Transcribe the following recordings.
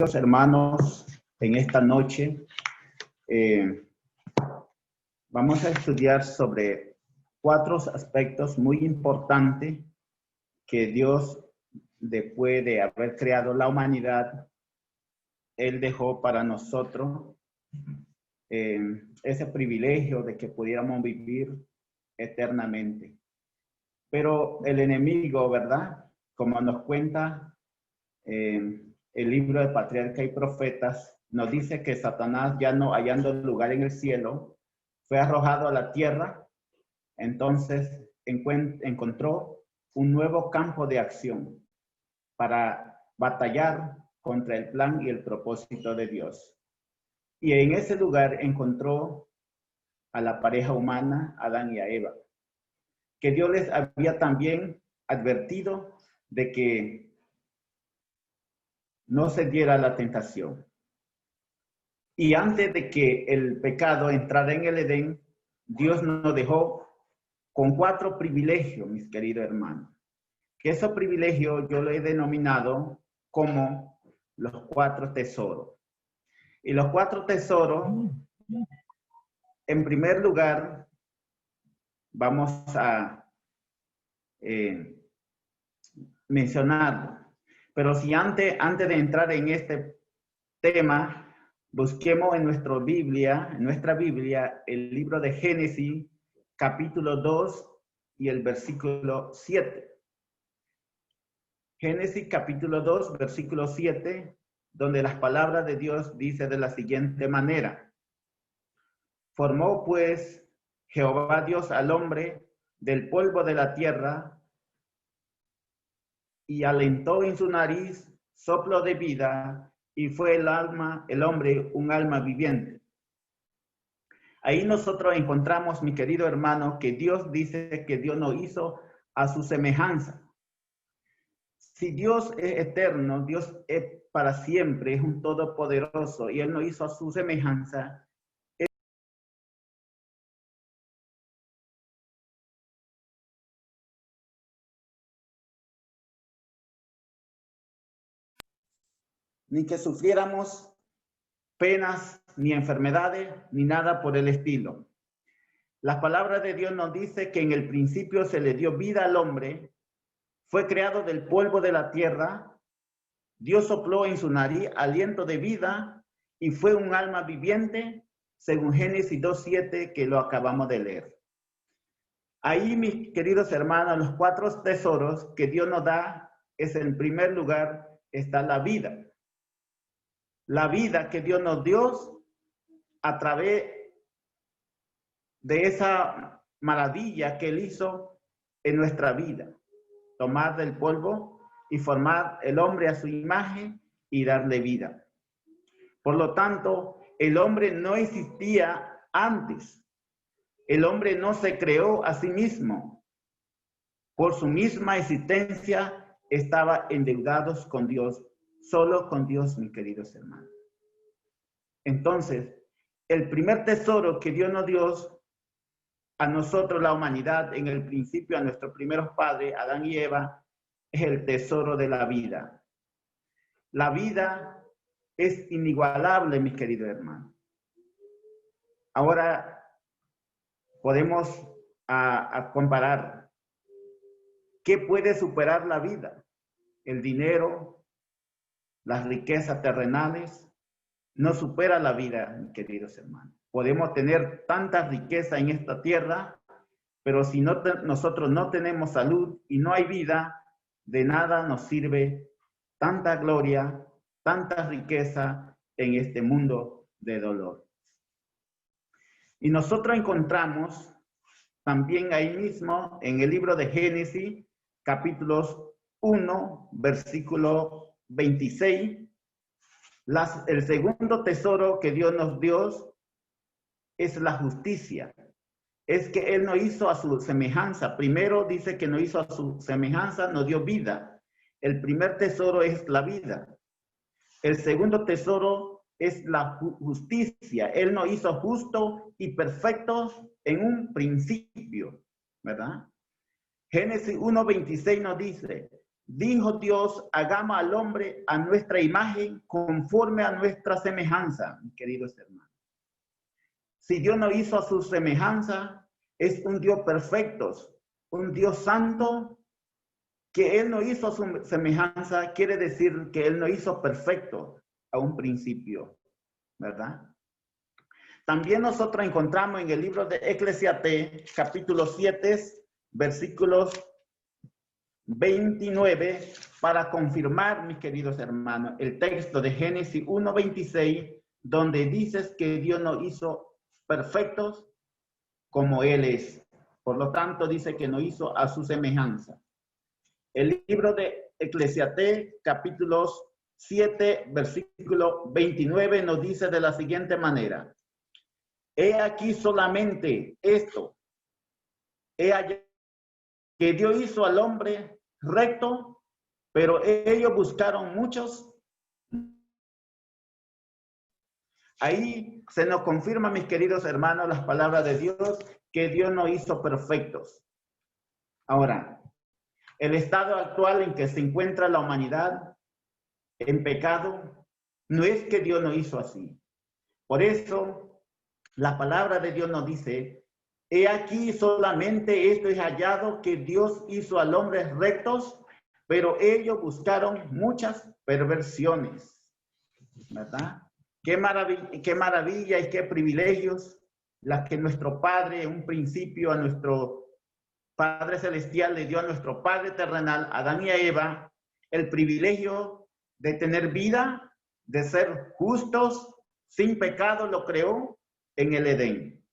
Hermanos, en esta noche vamos a estudiar sobre 4 aspectos muy importantes que Dios, después de haber creado la humanidad, Él dejó para nosotros ese privilegio de que pudiéramos vivir eternamente. Pero el enemigo, ¿verdad? Como nos cuenta el libro de Patriarcas y Profetas, nos dice que Satanás, ya no hallando lugar en el cielo, fue arrojado a la tierra. Entonces encontró un nuevo campo de acción para batallar contra el plan y el propósito de Dios. Y en ese lugar encontró a la pareja humana, Adán y a Eva, que Dios les había también advertido de que no se diera la tentación. Y antes de que el pecado entrara en el Edén, Dios nos dejó con 4 privilegios, mis queridos hermanos. Que esos privilegios yo lo he denominado como los 4 tesoros. Y los 4 tesoros, en primer lugar, vamos a mencionarlo. Pero si antes de entrar en este tema, busquemos en nuestra Biblia, el libro de Génesis, capítulo 2 y el versículo 7. Génesis capítulo 2, versículo 7, donde las palabras de Dios dice de la siguiente manera: formó pues Jehová Dios al hombre del polvo de la tierra y alentó en su nariz soplo de vida, y fue el hombre un alma viviente. Ahí nosotros encontramos, mi querido hermano, que Dios dice que Dios nos hizo a su semejanza. Si Dios es eterno, Dios es para siempre, es un todopoderoso, y Él nos hizo a su semejanza, ni que sufriéramos penas, ni enfermedades, ni nada por el estilo. Las palabras de Dios nos dice que en el principio se le dio vida al hombre, fue creado del polvo de la tierra, Dios sopló en su nariz aliento de vida y fue un alma viviente, según Génesis 2:7, que lo acabamos de leer. Ahí, mis queridos hermanos, los 4 tesoros que Dios nos da es, en primer lugar, está la vida. La vida que Dios nos dio a través de esa maravilla que Él hizo en nuestra vida. Tomar del polvo y formar el hombre a su imagen y darle vida. Por lo tanto, el hombre no existía antes. El hombre no se creó a sí mismo. Por su misma existencia estaba endeudados con Dios, solo con Dios, mis queridos hermanos. Entonces, el primer tesoro que Dios nos dio a nosotros, la humanidad, en el principio a nuestros primeros padres, Adán y Eva, es el tesoro de la vida. La vida es inigualable, mis queridos hermanos. Ahora podemos comparar. ¿Qué puede superar la vida? El dinero, las riquezas terrenales, no supera la vida, mis queridos hermanos. Podemos tener tanta riqueza en esta tierra, pero si nosotros no tenemos salud y no hay vida, de nada nos sirve tanta gloria, tanta riqueza en este mundo de dolor. Y nosotros encontramos también ahí mismo en el libro de Génesis, capítulos 1, versículo 26, el segundo tesoro que Dios nos dio es la justicia. Es que Él nos hizo a su semejanza. Primero dice que nos hizo a su semejanza, nos dio vida. El primer tesoro es la vida. El segundo tesoro es la justicia. Él nos hizo justos y perfectos en un principio, ¿verdad? Génesis 1:26 nos dice: dijo Dios, hagamos al hombre a nuestra imagen, conforme a nuestra semejanza, queridos hermanos. Si Dios no hizo a su semejanza, es un Dios perfecto, un Dios santo, que Él no hizo a su semejanza, quiere decir que Él no hizo perfecto a un principio, ¿verdad? También nosotros encontramos en el libro de Eclesiastés, capítulo 7, versículos 29, para confirmar, mis queridos hermanos, el texto de Génesis 1:26, donde dices que Dios nos hizo perfectos como Él es. Por lo tanto, dice que nos hizo a su semejanza. El libro de Eclesiastés, capítulos 7, versículo 29, nos dice de la siguiente manera: he aquí solamente esto, he hallado que Dios hizo al hombre recto, pero ellos buscaron muchos. Ahí se nos confirma, mis queridos hermanos, las palabras de Dios, que Dios nos hizo perfectos. Ahora, el estado actual en que se encuentra la humanidad en pecado, no es que Dios nos hizo así. Por eso, la palabra de Dios nos dice: he aquí solamente esto es hallado, que Dios hizo al hombre rectos, pero ellos buscaron muchas perversiones, ¿verdad? Qué maravilla y qué privilegios las que nuestro Padre, en un principio, a nuestro Padre Celestial le dio a nuestro Padre terrenal, Adán y a Eva, el privilegio de tener vida, de ser justos, sin pecado, lo creó en el Edén.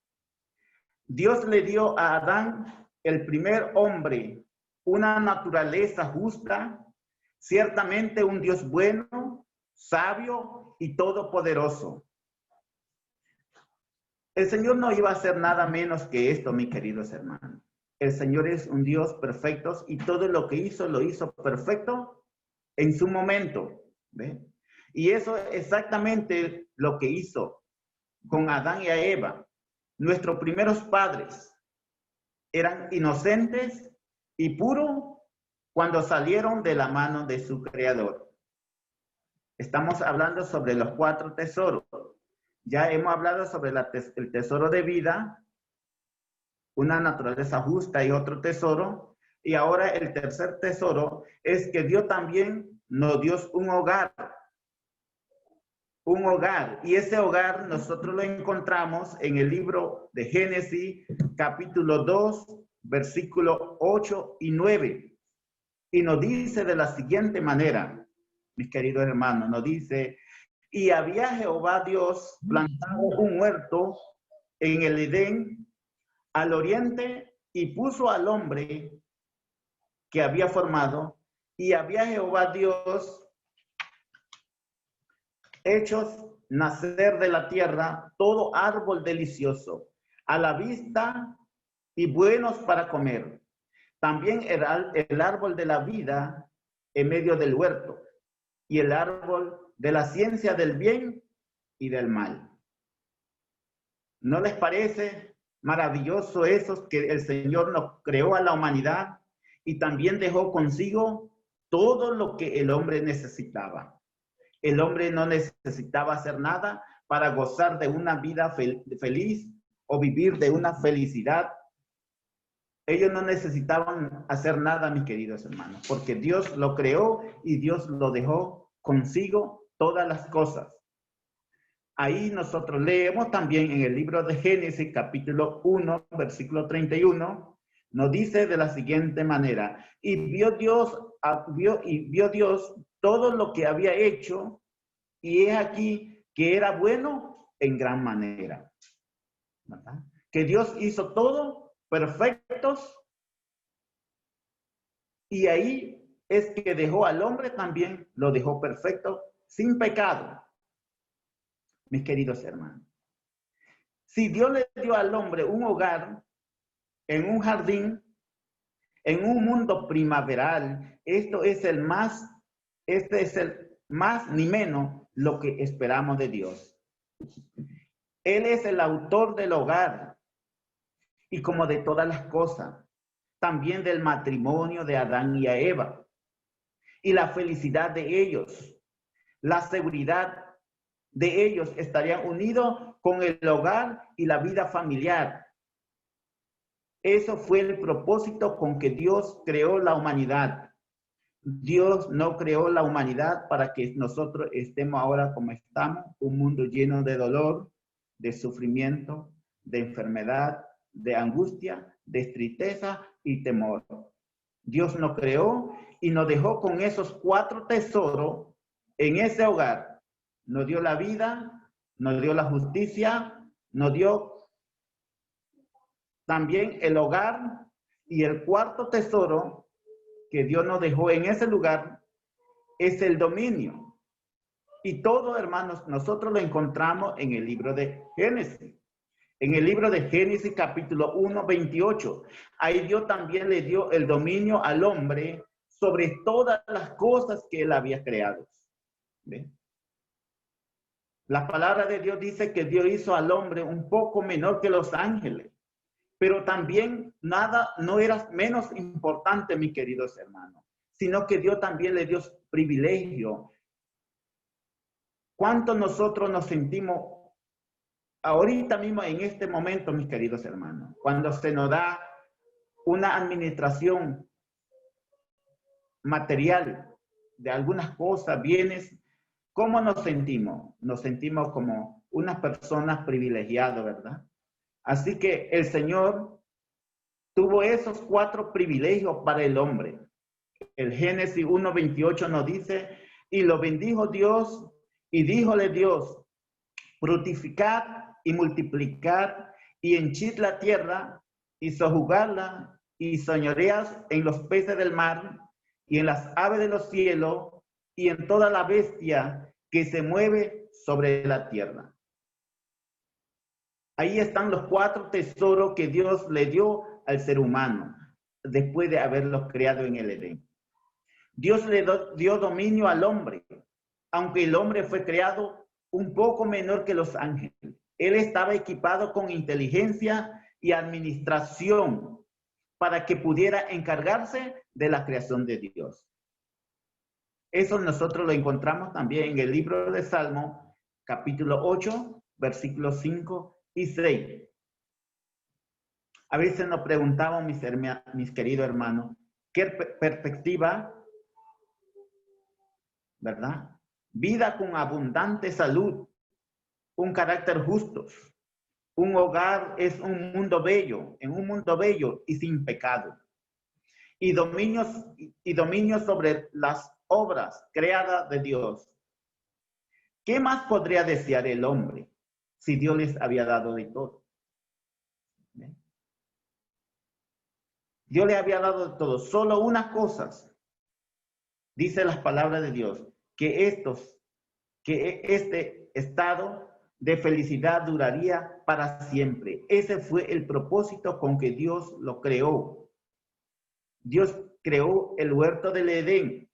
Dios le dio a Adán, el primer hombre, una naturaleza justa, ciertamente un Dios bueno, sabio y todopoderoso. El Señor no iba a hacer nada menos que esto, mis queridos hermanos. El Señor es un Dios perfecto y todo lo que hizo, lo hizo perfecto en su momento. ¿Ve? Y eso es exactamente lo que hizo con Adán y a Eva. Nuestros primeros padres eran inocentes y puros cuando salieron de la mano de su Creador. Estamos hablando sobre los 4 tesoros. Ya hemos hablado sobre el tesoro de vida, una naturaleza justa y otro tesoro. Y ahora el tercer tesoro es que Dios también nos dio un hogar. Un hogar. Y ese hogar nosotros lo encontramos en el libro de Génesis, capítulo 2, versículos 8 y 9. Y nos dice de la siguiente manera, mis queridos hermanos, nos dice: y había Jehová Dios plantado un huerto en el Edén al oriente, y puso al hombre que había formado, y había Jehová Dios hechos nacer de la tierra todo árbol delicioso a la vista y buenos para comer. También era el árbol de la vida en medio del huerto, y el árbol de la ciencia del bien y del mal. ¿No les parece maravilloso eso, que el Señor nos creó a la humanidad y también dejó consigo todo lo que el hombre necesitaba? El hombre no necesitaba hacer nada para gozar de una vida feliz o vivir de una felicidad. Ellos no necesitaban hacer nada, mis queridos hermanos, porque Dios lo creó y Dios lo dejó consigo todas las cosas. Ahí nosotros leemos también en el libro de Génesis, capítulo 1, versículo 31, nos dice de la siguiente manera: y vio Dios todo lo que había hecho, y es aquí que era bueno en gran manera. ¿Verdad? Que Dios hizo todo perfectos, y ahí es que dejó al hombre también, lo dejó perfecto, sin pecado. Mis queridos hermanos, si Dios le dio al hombre un hogar en un jardín, en un mundo primaveral, este es el más ni menos lo que esperamos de Dios. Él es el autor del hogar y como de todas las cosas, también del matrimonio de Adán y Eva. y la felicidad de ellos. La seguridad de ellos estarían unidos con el hogar y la vida familiar. Eso fue el propósito con que Dios creó la humanidad. Dios no creó la humanidad para que nosotros estemos ahora como estamos, un mundo lleno de dolor, de sufrimiento, de enfermedad, de angustia, de tristeza y temor. Dios nos creó y nos dejó con esos 4 tesoros en ese hogar. Nos dio la vida, nos dio la justicia, nos dio también el hogar, y el 4º tesoro que Dios nos dejó en ese lugar es el dominio. Y todo, hermanos, nosotros lo encontramos en el libro de Génesis. En el libro de Génesis capítulo 1, 28. Ahí Dios también le dio el dominio al hombre sobre todas las cosas que él había creado. ¿Ve? La palabra de Dios dice que Dios hizo al hombre un poco menor que los ángeles. Pero también nada, no era menos importante, mis queridos hermanos, sino que Dios también le dio privilegio. ¿Cuánto nosotros nos sentimos ahorita mismo en este momento, mis queridos hermanos, cuando se nos da una administración material de algunas cosas, bienes? ¿Cómo nos sentimos? Nos sentimos como unas personas privilegiadas, ¿verdad? Así que el Señor tuvo esos 4 privilegios para el hombre. El Génesis 1:28 nos dice, y lo bendijo Dios, y díjole Dios, fructificad y multiplicad, y henchid la tierra, y sojuzgadla, y señoread en los peces del mar, y en las aves de los cielos, y en toda la bestia que se mueve sobre la tierra. Ahí están los 4 tesoros que Dios le dio al ser humano después de haberlos creado en el Edén. Dios le dio dominio al hombre, aunque el hombre fue creado un poco menor que los ángeles. Él estaba equipado con inteligencia y administración para que pudiera encargarse de la creación de Dios. Eso nosotros lo encontramos también en el libro de Salmo, capítulo 8, versículos 5 y 6. A veces nos preguntamos, mis queridos hermanos, ¿qué perspectiva? ¿Verdad? Vida con abundante salud, un carácter justo. Un hogar es un mundo bello, en un mundo bello y sin pecado. Y dominio sobre las obras creadas de Dios. ¿Qué más podría desear el hombre si Dios les había dado de todo? Dios le había dado de todo, solo unas cosas. Dice las palabras de Dios, que este estado de felicidad duraría para siempre. Ese fue el propósito con que Dios lo creó. Dios creó el huerto del Edén.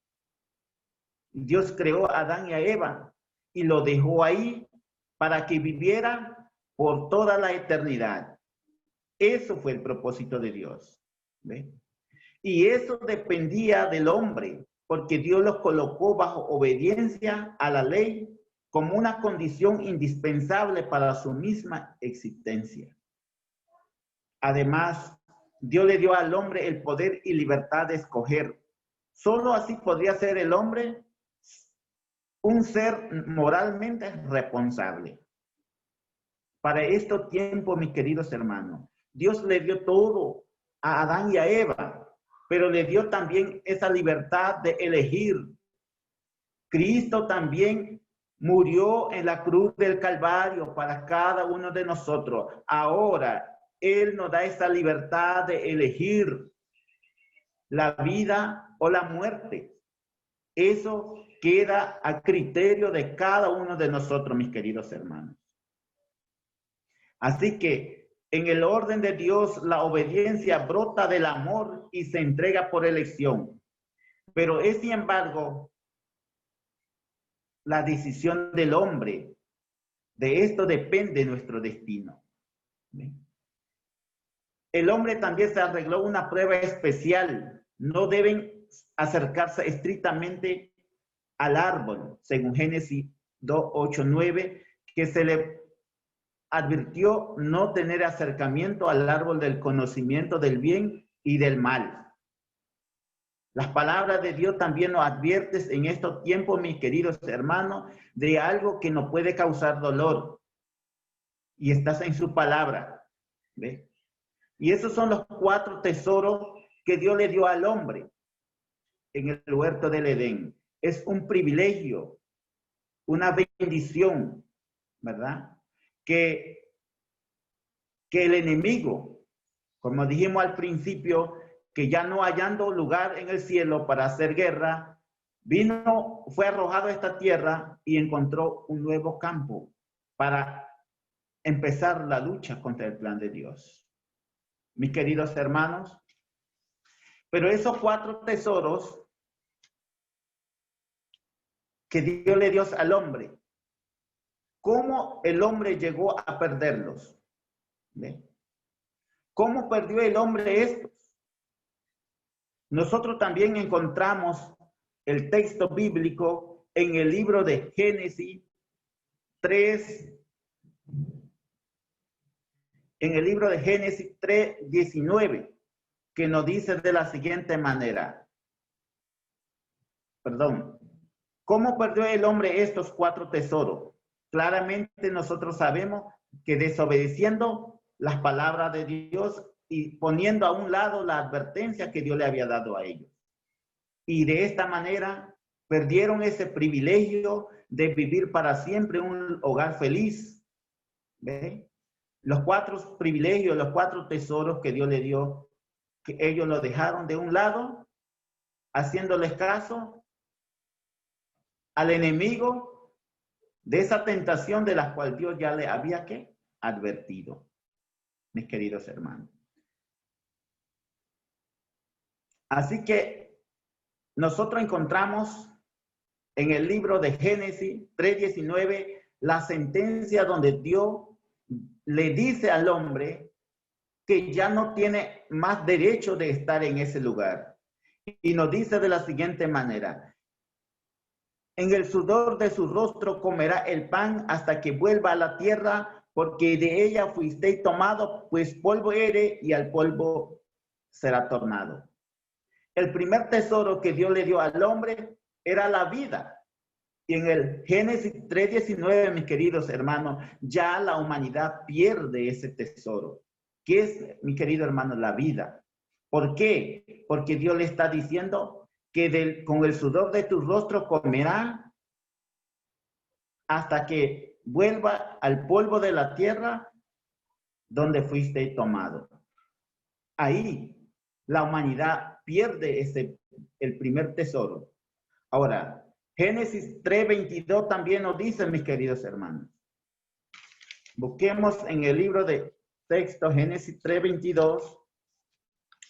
Dios creó a Adán y a Eva y lo dejó ahí para que vivieran por toda la eternidad. Eso fue el propósito de Dios. ¿Ve? Y eso dependía del hombre, porque Dios los colocó bajo obediencia a la ley como una condición indispensable para su misma existencia. Además, Dios le dio al hombre el poder y libertad de escoger. Solo así podría ser el hombre un ser moralmente responsable. Para estos tiempos, mis queridos hermanos, Dios le dio todo a Adán y a Eva, pero le dio también esa libertad de elegir. Cristo también murió en la cruz del Calvario para cada uno de nosotros. Ahora, Él nos da esa libertad de elegir la vida o la muerte. Eso queda a criterio de cada uno de nosotros, mis queridos hermanos. Así que en el orden de Dios, la obediencia brota del amor y se entrega por elección. Pero es, sin embargo, la decisión del hombre. De esto depende nuestro destino. El hombre también se arregló una prueba especial. No deben acercarse estrictamente al árbol, según Génesis 2, 8, 9, que se le advirtió no tener acercamiento al árbol del conocimiento del bien y del mal. Las palabras de Dios también nos advierten en estos tiempos, mis queridos hermanos, de algo que nos puede causar dolor. Y estás en su palabra. ¿Ve? Y esos son los 4 tesoros que Dios le dio al hombre en el huerto del Edén. Es un privilegio, una bendición, ¿verdad? Que el enemigo, como dijimos al principio, que ya no hallando lugar en el cielo para hacer guerra, fue arrojado a esta tierra y encontró un nuevo campo para empezar la lucha contra el plan de Dios. Mis queridos hermanos, pero esos 4 tesoros que Dios le dio al hombre, ¿cómo el hombre llegó a perderlos? ¿Ve? ¿Cómo perdió el hombre estos? Nosotros también encontramos el texto bíblico en el libro de Génesis 3, en el libro de Génesis 3:19, que nos dice de la siguiente manera. ¿Cómo perdió el hombre estos 4 tesoros? Claramente nosotros sabemos que desobedeciendo las palabras de Dios y poniendo a un lado la advertencia que Dios le había dado a ellos. Y de esta manera perdieron ese privilegio de vivir para siempre un hogar feliz. ¿Ve? Los 4 privilegios, los 4 tesoros que Dios le dio, que ellos lo dejaron de un lado, haciéndoles caso al enemigo de esa tentación de la cual Dios ya le había advertido, mis queridos hermanos. Así que nosotros encontramos en el libro de Génesis 3:19 la sentencia donde Dios le dice al hombre que ya no tiene más derecho de estar en ese lugar. Y nos dice de la siguiente manera: en el sudor de su rostro comerá el pan hasta que vuelva a la tierra, porque de ella fuisteis tomado, pues polvo eres y al polvo será tornado. El primer tesoro que Dios le dio al hombre era la vida. Y en el Génesis 3:19, mis queridos hermanos, ya la humanidad pierde ese tesoro. ¿Qué es, mi querido hermano, la vida? ¿Por qué? Porque Dios le está diciendo que con el sudor de tu rostro comerá hasta que vuelva al polvo de la tierra donde fuiste tomado. Ahí la humanidad pierde el primer tesoro. Ahora, Génesis 3:22 también nos dice, mis queridos hermanos. Busquemos en el libro de texto Génesis 3:22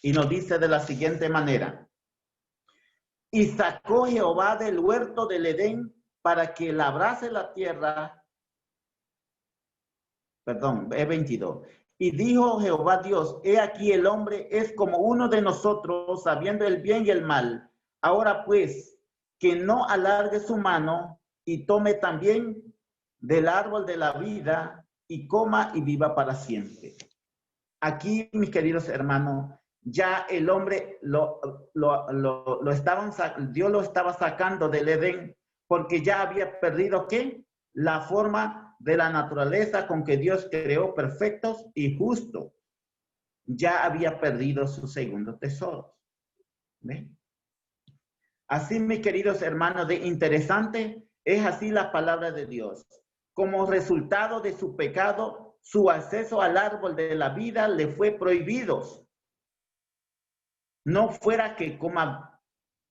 y nos dice de la siguiente manera: y sacó Jehová del huerto del Edén para que labrase la tierra. Perdón, es 22. Y dijo Jehová Dios: he aquí el hombre es como uno de nosotros, sabiendo el bien y el mal. Ahora pues, que no alargue su mano y tome también del árbol de la vida y coma y viva para siempre. Aquí, mis queridos hermanos, ya el hombre Dios lo estaba sacando del Edén, porque ya había perdido ¿qué? La forma de la naturaleza con que Dios creó perfectos y justos. Ya había perdido su segundo tesoro. ¿Ven? Así, mis queridos hermanos, de interesante es así la palabra de Dios. Como resultado de su pecado, su acceso al árbol de la vida le fue prohibido. No fuera que coma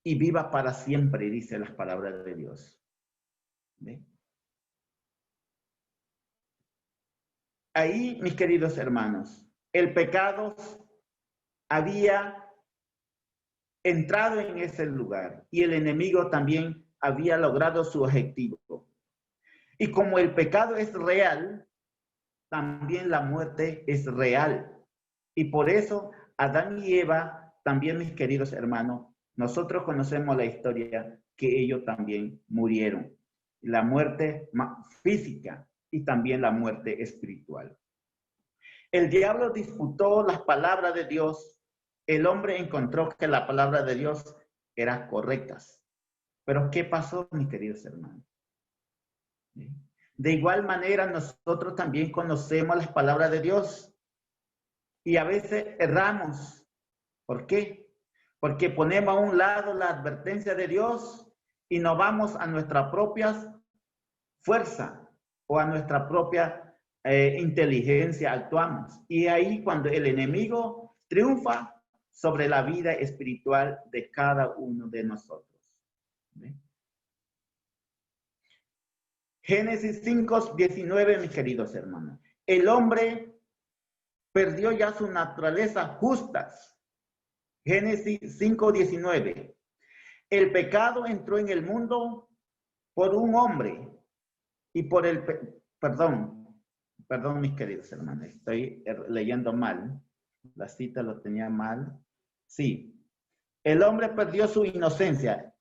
y viva para siempre, dice las palabras de Dios. ¿Ve? Ahí, mis queridos hermanos, el pecado había entrado en ese lugar y el enemigo también había logrado su objetivo. Y como el pecado es real, también la muerte es real. Y por eso Adán y Eva, también mis queridos hermanos, Nosotros conocemos la historia que ellos también murieron. La muerte física y también la muerte espiritual. El diablo disputó las palabras de Dios. El hombre encontró que la palabra de Dios eran correctas. Pero ¿qué pasó, mis queridos hermanos? De igual manera, nosotros también conocemos las palabras de Dios y a veces erramos. ¿Por qué? Porque ponemos a un lado la advertencia de Dios y nos vamos a nuestra propia fuerza o a nuestra propia inteligencia actuamos. Y ahí cuando el enemigo triunfa sobre la vida espiritual de cada uno de nosotros. ¿Ve? Génesis 5:19, mis queridos hermanos. El hombre perdió ya su naturaleza justas. Génesis 5:19. El pecado entró en el mundo por un hombre y por el... Perdón, mis queridos hermanos, estoy leyendo mal. La cita lo tenía mal. Sí. El hombre perdió su inocencia.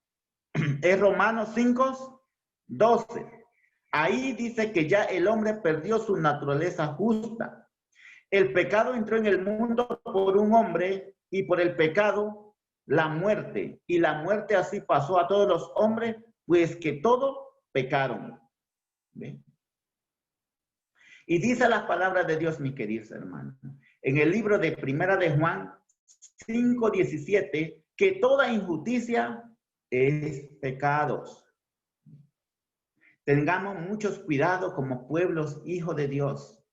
Es Romanos 5:12. Ahí dice que ya el hombre perdió su naturaleza justa. El pecado entró en el mundo por un hombre y por el pecado la muerte. Y la muerte así pasó a todos los hombres, pues que todos pecaron. ¿Ven? Y dice las palabras de Dios, mis queridos hermanos, en el libro de Primera de Juan 5:17, que toda injusticia es pecados. Tengamos muchos cuidados como pueblos, hijos de Dios.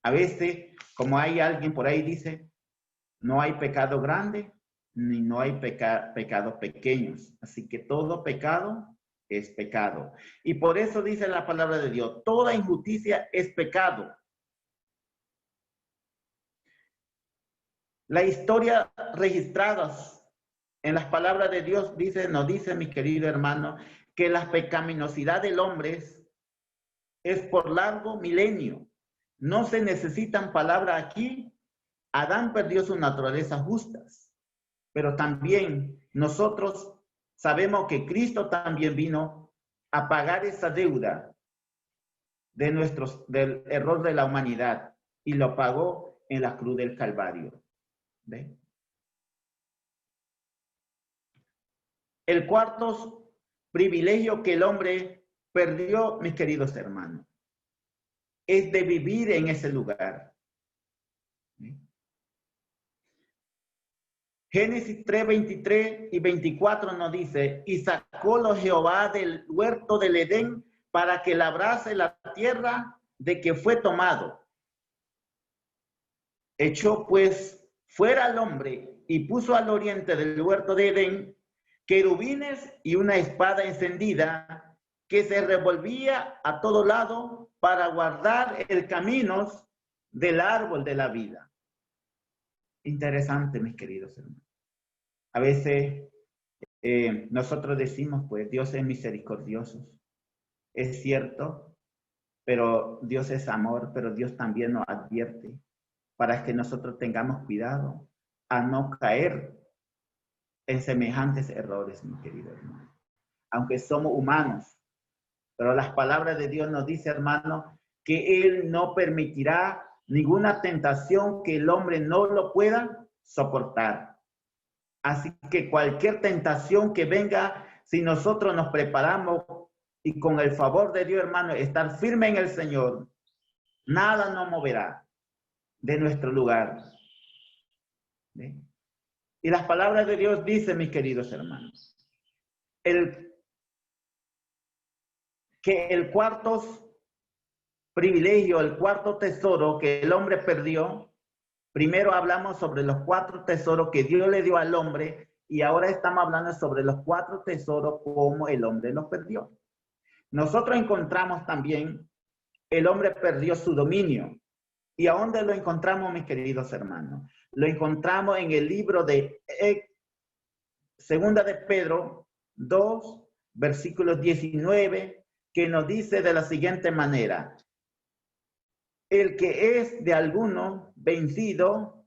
A veces, como hay alguien por ahí dice, no hay pecado grande, ni no hay pecados pequeños. Así que todo pecado es pecado. Y por eso dice la palabra de Dios, toda injusticia es pecado. La historia registradas en las palabras de Dios nos dice, mi querido hermano, que la pecaminosidad del hombre es por largo milenio. No se necesitan palabras aquí. Adán perdió su naturaleza justas, pero también nosotros sabemos que Cristo también vino a pagar esa deuda del error de la humanidad y lo pagó en la cruz del Calvario. ¿Ve? El cuarto privilegio que el hombre perdió, mis queridos hermanos, es de vivir en ese lugar. ¿Sí? Génesis 3:23 y 24 nos dice, y sacólo Jehová del huerto del Edén para que labrase la tierra de que fue tomado. Echó pues fuera al hombre y puso al oriente del huerto de Edén querubines y una espada encendida que se revolvía a todo lado para guardar el camino del árbol de la vida. Interesante, mis queridos hermanos. A veces nosotros decimos, pues Dios es misericordioso. Es cierto, pero Dios es amor, pero Dios también nos advierte para que nosotros tengamos cuidado a no caer en semejantes errores, mi querido hermano. Aunque somos humanos, pero las palabras de Dios nos dice, hermano, que Él no permitirá ninguna tentación que el hombre no lo pueda soportar. Así que cualquier tentación que venga, si nosotros nos preparamos y con el favor de Dios, hermano, estar firme en el Señor, nada nos moverá de nuestro lugar. ¿Sí? Y las palabras de Dios dicen, mis queridos hermanos, que el cuarto privilegio, el cuarto tesoro que el hombre perdió, primero hablamos sobre los 4 tesoros que Dios le dio al hombre y ahora estamos hablando sobre los 4 tesoros como el hombre los perdió. Nosotros encontramos también, el hombre perdió su dominio. ¿Y a dónde lo encontramos, mis queridos hermanos? Lo encontramos en el libro de Segunda de Pedro 2, versículos 19, que nos dice de la siguiente manera: el que es de alguno vencido,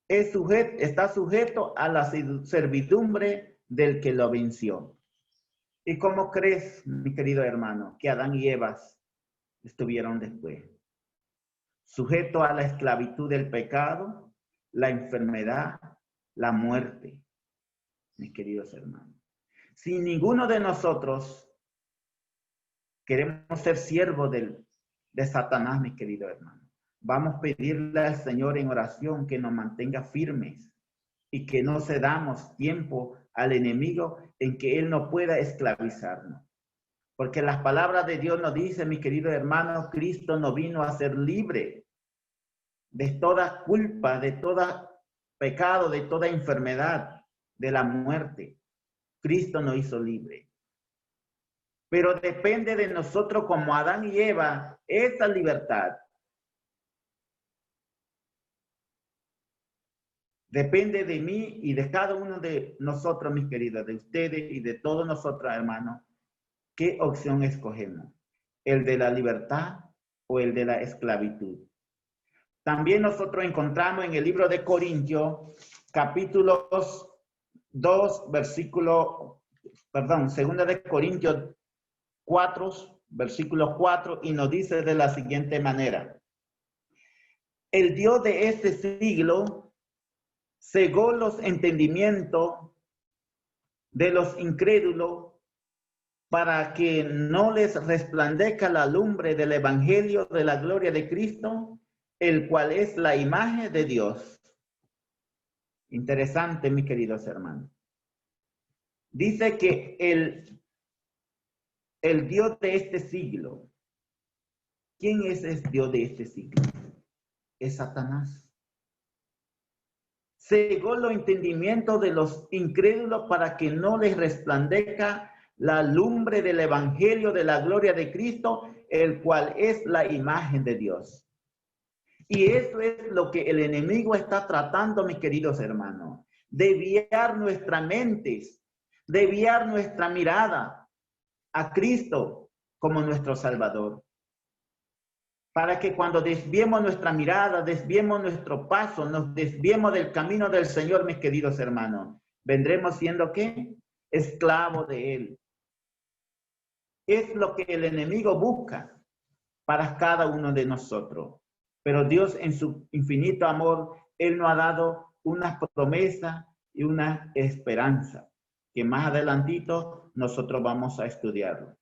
está sujeto a la servidumbre del que lo venció. ¿Y cómo crees, mi querido hermano, que Adán y Eva estuvieron después? Sujeto a la esclavitud del pecado, la enfermedad, la muerte, mis queridos hermanos. Si ninguno de nosotros queremos ser siervos de Satanás, mis queridos hermanos, vamos a pedirle al Señor en oración que nos mantenga firmes y que no cedamos tiempo al enemigo en que él no pueda esclavizarnos. Porque las palabras de Dios nos dicen, mis queridos hermanos, Cristo no vino a ser libre de toda culpa, de todo pecado, de toda enfermedad, de la muerte. Cristo nos hizo libre. Pero depende de nosotros como Adán y Eva, esa libertad. Depende de mí y de cada uno de nosotros, mis queridos, de ustedes y de todos nosotros, hermanos, ¿qué opción escogemos? ¿El de la libertad o el de la esclavitud? También nosotros encontramos en el libro de Corintios, capítulo 2, segunda de Corintios 4, versículo 4, y nos dice de la siguiente manera: el Dios de este siglo cegó los entendimientos de los incrédulos para que no les resplandezca la lumbre del evangelio de la gloria de Cristo, el cual es la imagen de Dios. Interesante, mis queridos hermanos. Dice que el Dios de este siglo, ¿quién es el Dios de este siglo? Es Satanás. Cegó los entendimientos de los incrédulos para que no les resplandezca la lumbre del evangelio de la gloria de Cristo, el cual es la imagen de Dios. Y eso es lo que el enemigo está tratando, mis queridos hermanos, desviar nuestras mentes, desviar nuestra mirada a Cristo como nuestro Salvador. Para que cuando desviemos nuestra mirada, desviemos nuestro paso, nos desviemos del camino del Señor, mis queridos hermanos, vendremos siendo ¿qué? Esclavos de Él. Es lo que el enemigo busca para cada uno de nosotros. Pero Dios en su infinito amor, Él nos ha dado una promesa y una esperanza que más adelantito nosotros vamos a estudiarlo.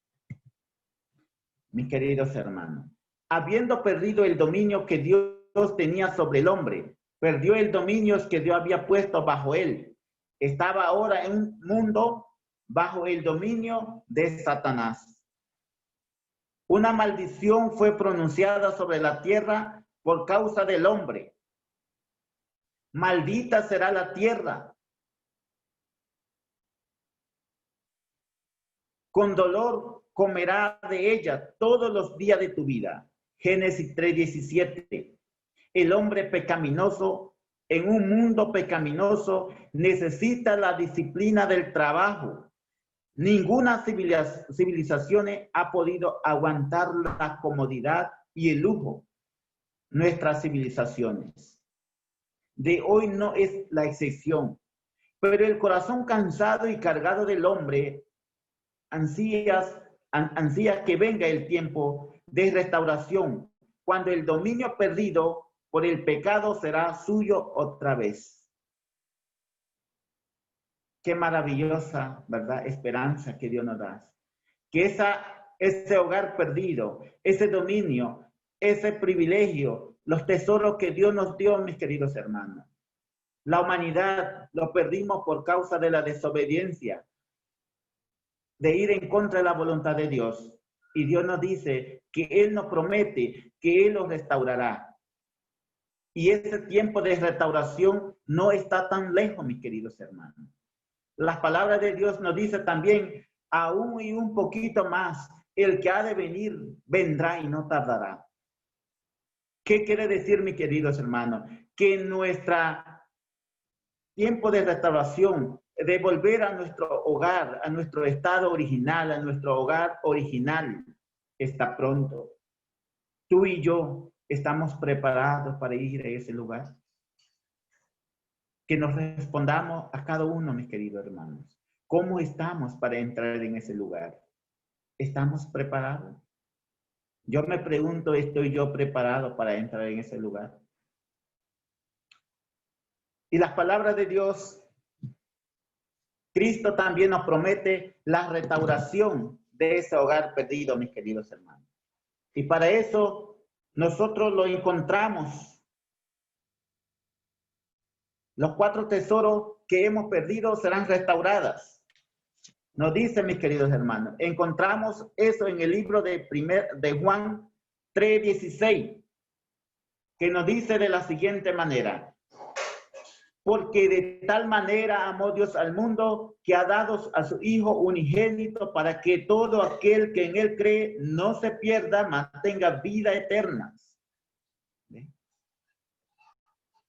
Mis queridos hermanos, habiendo perdido el dominio que Dios tenía sobre el hombre, perdió el dominio que Dios había puesto bajo él. Estaba ahora en un mundo bajo el dominio de Satanás. Una maldición fue pronunciada sobre la tierra por causa del hombre. Maldita será la tierra. Con dolor comerá de ella todos los días de tu vida. Génesis 3:17. El hombre pecaminoso en un mundo pecaminoso necesita la disciplina del trabajo. Ninguna civilización ha podido aguantar la comodidad y el lujo. Nuestras civilizaciones de hoy no es la excepción, pero el corazón cansado y cargado del hombre ansía que venga el tiempo de restauración, cuando el dominio perdido por el pecado será suyo otra vez. Qué maravillosa, ¿verdad? Esperanza que Dios nos da. Que ese hogar perdido, ese dominio, ese privilegio, los tesoros que Dios nos dio, mis queridos hermanos. La humanidad lo perdimos por causa de la desobediencia, de ir en contra de la voluntad de Dios. Y Dios nos dice que Él nos promete que Él los restaurará. Y ese tiempo de restauración no está tan lejos, mis queridos hermanos. Las palabras de Dios nos dice también, aún y un poquito más, el que ha de venir, vendrá y no tardará. ¿Qué quiere decir, mis queridos hermanos? Que nuestro tiempo de restauración, de volver a nuestro hogar, a nuestro estado original, a nuestro hogar original, está pronto. Tú y yo estamos preparados para ir a ese lugar. que nos respondamos a cada uno, mis queridos hermanos. ¿Cómo estamos para entrar en ese lugar? ¿Estamos preparados? Yo me pregunto, ¿estoy yo preparado para entrar en ese lugar? Y las palabras de Dios, Cristo también nos promete la restauración de ese hogar perdido, mis queridos hermanos. Y para eso nosotros lo encontramos. Los 4 tesoros que hemos perdido serán restauradas. Nos dice, mis queridos hermanos, encontramos eso en el libro de Juan 3:16, que nos dice de la siguiente manera: porque de tal manera amó Dios al mundo, que ha dado a su Hijo unigénito, para que todo aquel que en él cree no se pierda, mas tenga vida eterna. ¿Ve?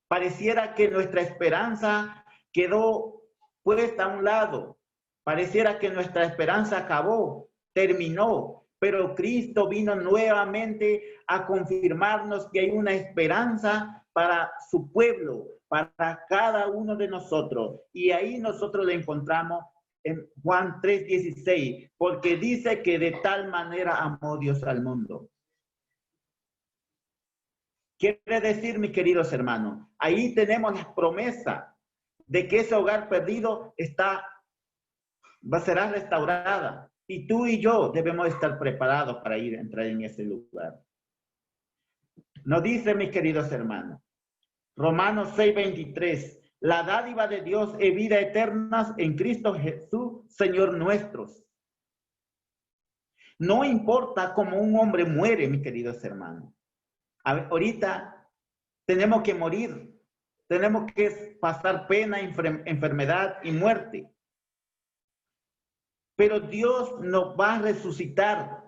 Pareciera que nuestra esperanza quedó puesta a un lado. Pareciera que nuestra esperanza acabó, terminó, pero Cristo vino nuevamente a confirmarnos que hay una esperanza para su pueblo, para cada uno de nosotros. Y ahí nosotros le encontramos en Juan 3:16, porque dice que de tal manera amó Dios al mundo. Quiere decir, mis queridos hermanos, ahí tenemos la promesa de que ese hogar perdido será restaurada. Y tú y yo debemos estar preparados para entrar en ese lugar. Nos dice, mis queridos hermanos, Romanos 6:23, la dádiva de Dios es vida eterna en Cristo Jesús, Señor nuestro. No importa cómo un hombre muere, mis queridos hermanos. Ahorita tenemos que morir, tenemos que pasar pena, enfermedad y muerte. Pero Dios nos va a resucitar.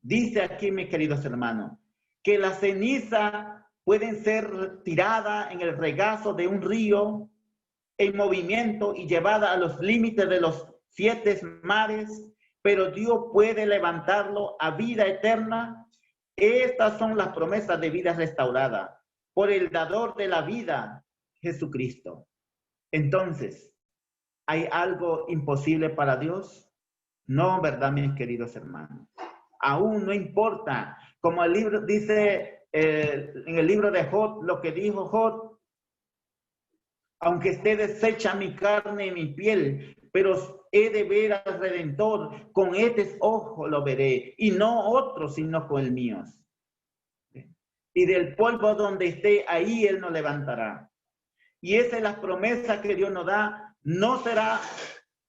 Dice aquí, mis queridos hermanos, que la ceniza pueden ser tirada en el regazo de un río en movimiento y llevada a los límites de los 7 mares, pero Dios puede levantarlo a vida eterna. Estas son las promesas de vida restaurada por el dador de la vida, Jesucristo. Entonces, ¿hay algo imposible para Dios? No, ¿verdad, mis queridos hermanos? Aún no importa, como el libro dice, en el libro de Job, lo que dijo Job: aunque esté deshecha mi carne y mi piel, pero he de ver al Redentor, con estos ojos lo veré, y no otro, sino con el mío. Y del polvo donde esté, ahí él nos levantará. Y esa es la promesa que Dios nos da. No será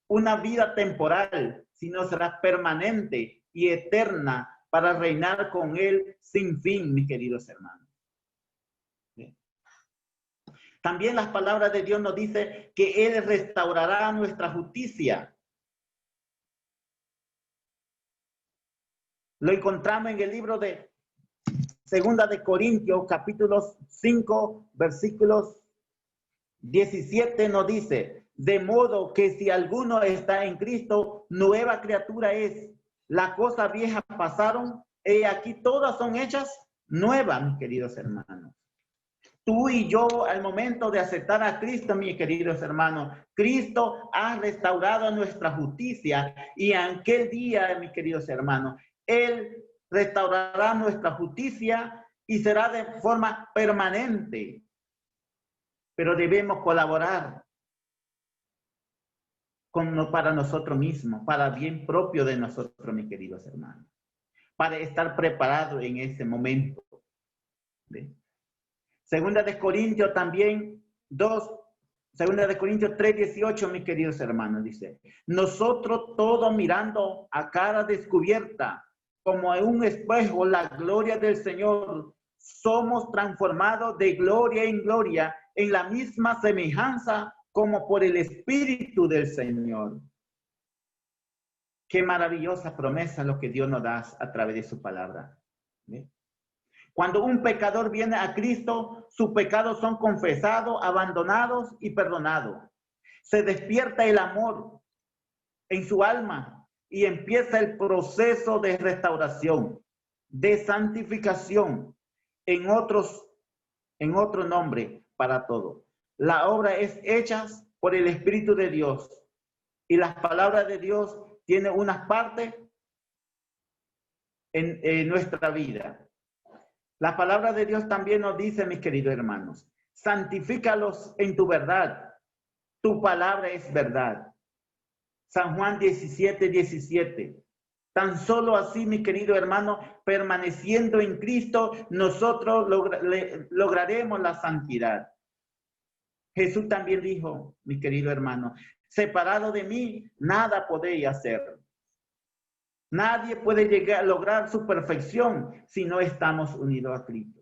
una vida temporal, sino será permanente y eterna para reinar con él sin fin, mis queridos hermanos. Bien. También las palabras de Dios nos dicen que él restaurará nuestra justicia. Lo encontramos en el libro de Segunda de Corintios, capítulo 5, versículos 17, nos dice: de modo que si alguno está en Cristo, nueva criatura es. Las cosas viejas pasaron, y aquí todas son hechas nuevas, mis queridos hermanos. Tú y yo, al momento de aceptar a Cristo, mis queridos hermanos, Cristo ha restaurado nuestra justicia, y en aquel día, mis queridos hermanos, Él restaurará nuestra justicia y será de forma permanente. Pero debemos colaborar para nosotros mismos, para bien propio de nosotros, mis queridos hermanos, para estar preparados en ese momento. ¿Ve? Segunda de Corintios también, Segunda de Corintios 3:18, mis queridos hermanos, dice: nosotros todos mirando a cara descubierta, como en un espejo, la gloria del Señor, somos transformados de gloria en gloria, en la misma semejanza como por el Espíritu del Señor. Qué maravillosa promesa lo que Dios nos da a través de su palabra. ¿Ve? Cuando un pecador viene a Cristo, sus pecados son confesados, abandonados y perdonados. Se despierta el amor en su alma y empieza el proceso de restauración, de santificación, en otro nombre para todo. La obra es hecha por el Espíritu de Dios. Y las palabras de Dios tienen unas partes en nuestra vida. La palabra de Dios también nos dice, mis queridos hermanos, santifícalos en tu verdad. Tu palabra es verdad. San Juan 17:17. Tan solo así, mi querido hermano, permaneciendo en Cristo, nosotros lograremos la santidad. Jesús también dijo, mi querido hermano, separado de mí, nada podéis hacer. Nadie puede llegar a lograr su perfección si no estamos unidos a Cristo.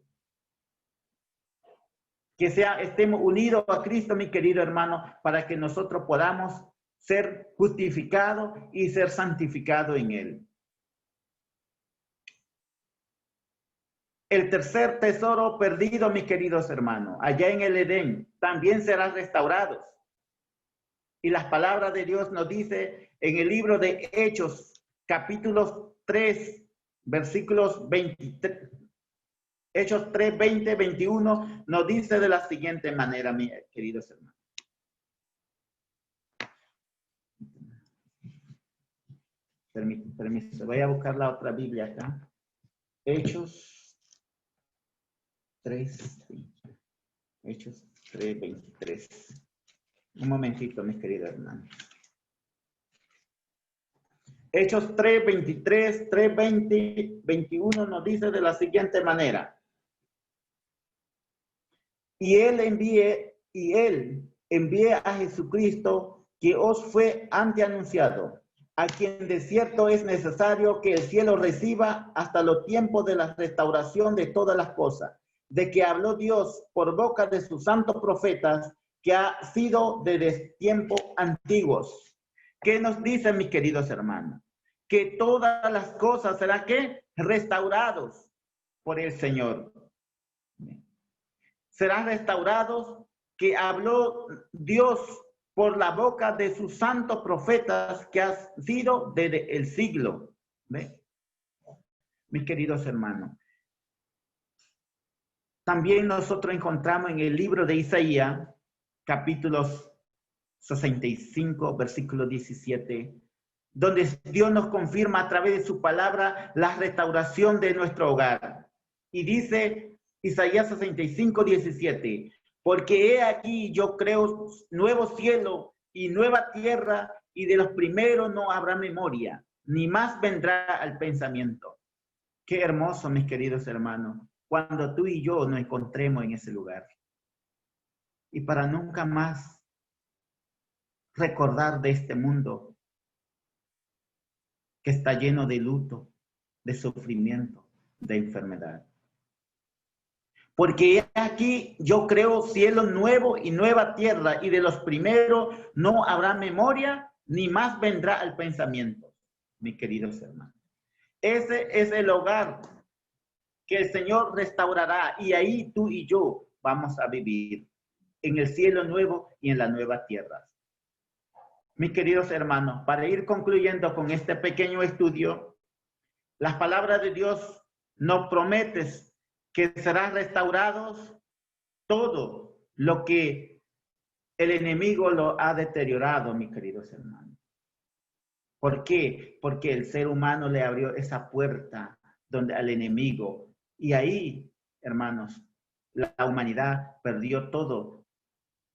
Que estemos unidos a Cristo, mi querido hermano, para que nosotros podamos ser justificados y ser santificados en Él. El tercer tesoro perdido, mis queridos hermanos, allá en el Edén, también serán restaurados. Y las palabras de Dios nos dice en el libro de Hechos, capítulo 3, versículos 23, Hechos 3, 20, 21, nos dice de la siguiente manera, mis queridos hermanos. Permiso, voy a buscar la otra Biblia acá. Hechos 3, Hechos 3, 23. Un momentito, mis queridos hermanos. Hechos 3, 23, 3, 20, 21 nos dice de la siguiente manera. Y él envíe a Jesucristo, que os fue antes anunciado, a quien de cierto es necesario que el cielo reciba hasta los tiempos de la restauración de todas las cosas, de que habló Dios por boca de sus santos profetas, que ha sido desde tiempos antiguos. ¿Qué nos dicen, mis queridos hermanos? Que todas las cosas serán ¿qué? Restaurados por el Señor. Serán restaurados que habló Dios por la boca de sus santos profetas que ha sido desde el siglo. ¿Ve? Mis queridos hermanos. También nosotros encontramos en el libro de Isaías, capítulos 65, versículo 17, donde Dios nos confirma a través de su palabra la restauración de nuestro hogar. Y dice Isaías 65, 17, porque he aquí yo creo nuevo cielo y nueva tierra, y de los primeros no habrá memoria, ni más vendrá al pensamiento. Qué hermoso, mis queridos hermanos, cuando tú y yo nos encontremos en ese lugar. Y para nunca más recordar de este mundo que está lleno de luto, de sufrimiento, de enfermedad. Porque aquí yo creo cielo nuevo y nueva tierra, y de los primeros no habrá memoria, ni más vendrá al pensamiento, mis queridos hermanos. Ese es el hogar que el Señor restaurará, y ahí tú y yo vamos a vivir en el cielo nuevo y en la nueva tierra. Mis queridos hermanos, para ir concluyendo con este pequeño estudio, las palabras de Dios nos prometen que serán restaurados todo lo que el enemigo lo ha deteriorado, mis queridos hermanos. ¿Por qué? Porque el ser humano le abrió esa puerta donde al enemigo, y ahí, hermanos, la humanidad perdió todo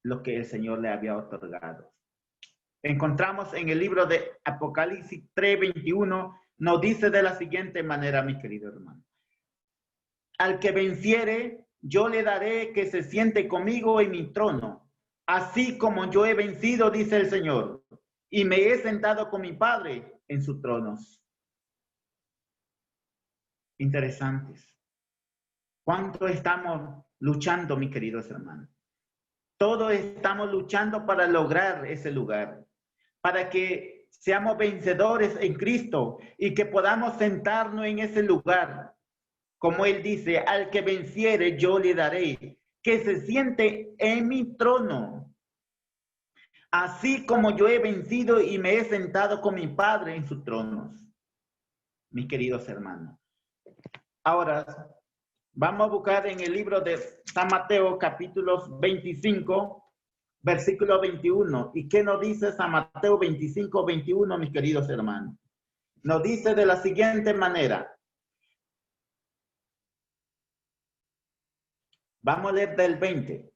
lo que el Señor le había otorgado. Encontramos en el libro de Apocalipsis 3:21, nos dice de la siguiente manera, mis queridos hermanos. Al que venciere, yo le daré que se siente conmigo en mi trono, así como yo he vencido, dice el Señor, y me he sentado con mi Padre en sus tronos. Interesantes. ¿Cuánto estamos luchando, mis queridos hermanos? Todos estamos luchando para lograr ese lugar, para que seamos vencedores en Cristo y que podamos sentarnos en ese lugar. Como Él dice, al que venciere yo le daré que se siente en mi trono, así como yo he vencido y me he sentado con mi Padre en sus tronos. Mis queridos hermanos. Ahora vamos a buscar en el libro de San Mateo, capítulos 25, versículo 21. ¿Y qué nos dice San Mateo 25, 21, mis queridos hermanos? Nos dice de la siguiente manera. Vamos a leer del 20.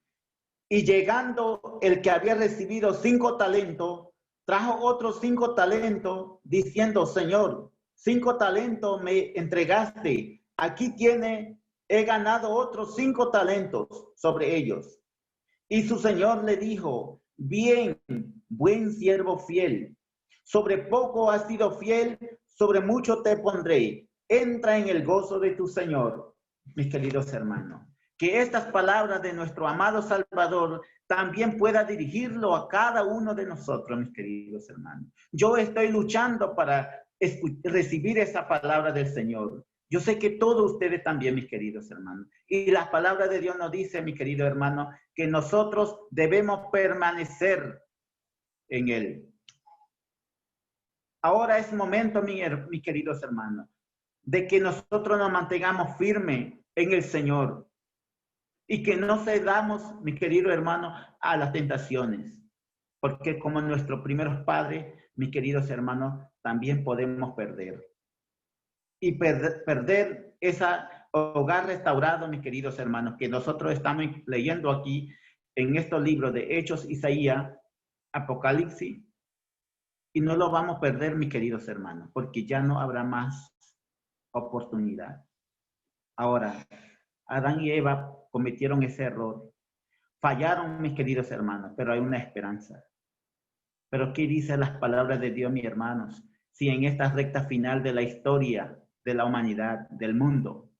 Y llegando el que había recibido 5 talentos, trajo otros 5 talentos, diciendo, Señor, 5 talentos me entregaste. Aquí tiene, he ganado otros 5 talentos sobre ellos. Y su señor le dijo, bien, buen siervo fiel. Sobre poco has sido fiel, sobre mucho te pondré. Entra en el gozo de tu Señor, mis queridos hermanos. Que estas palabras de nuestro amado Salvador también pueda dirigirlo a cada uno de nosotros, mis queridos hermanos. Yo estoy luchando para recibir esa palabra del Señor. Yo sé que todos ustedes también, mis queridos hermanos. Y la palabra de Dios nos dice, mi querido hermano, que nosotros debemos permanecer en Él. Ahora es momento, mis queridos hermanos, de que nosotros nos mantengamos firmes en el Señor y que no cedamos, mi querido hermano, a las tentaciones. Porque como nuestros primeros padres, mis queridos hermanos, también podemos perder. Y perder ese hogar restaurado, mis queridos hermanos, que nosotros estamos leyendo aquí en estos libros de Hechos, Isaías, Apocalipsis, y no lo vamos a perder, mis queridos hermanos, porque ya no habrá más oportunidad. Ahora, Adán y Eva cometieron ese error, fallaron, mis queridos hermanos, pero hay una esperanza. Pero ¿qué dicen las palabras de Dios, mis hermanos? Si en esta recta final de la historia de la humanidad, del mundo,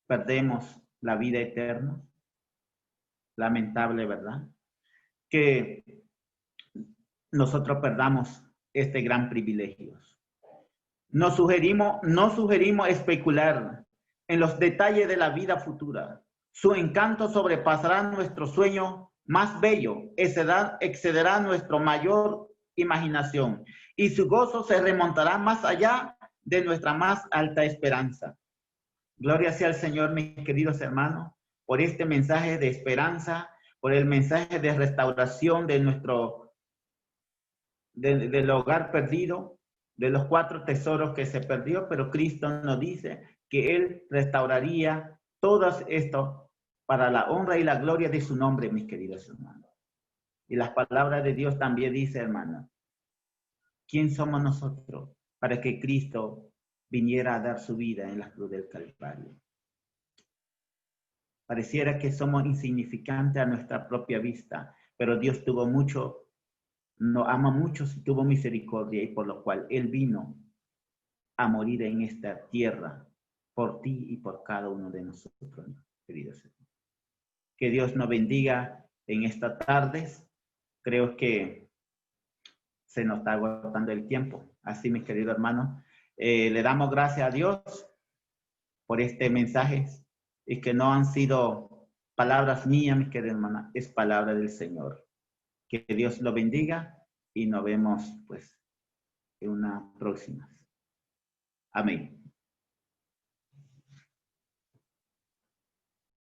perdemos la vida eterna. Lamentable, ¿verdad? Que nosotros perdamos este gran privilegio. No sugerimos especular en los detalles de la vida futura. Su encanto sobrepasará nuestro sueño más bello, excederá nuestra mayor imaginación y su gozo se remontará más allá de nuestra más alta esperanza. Gloria sea al Señor, mis queridos hermanos, por este mensaje de esperanza, por el mensaje de restauración de del hogar perdido, de los 4 tesoros que se perdió, pero Cristo nos dice que Él restauraría todo esto para la honra y la gloria de su nombre, mis queridos hermanos. Y las palabras de Dios también dice, hermanos, ¿quién somos nosotros para que Cristo viniera a dar su vida en la cruz del Calvario? Pareciera que somos insignificantes a nuestra propia vista, pero Dios nos ama mucho y tuvo misericordia, y por lo cual Él vino a morir en esta tierra por ti y por cada uno de nosotros, queridos hermanos. Que Dios nos bendiga en esta tarde. Creo que se nos está agotando el tiempo. Así, mis queridos hermanos, le damos gracias a Dios por este mensaje y que no han sido palabras mías, mis queridos hermanos, es palabra del Señor. Que Dios lo bendiga y nos vemos pues en una próxima. Amén.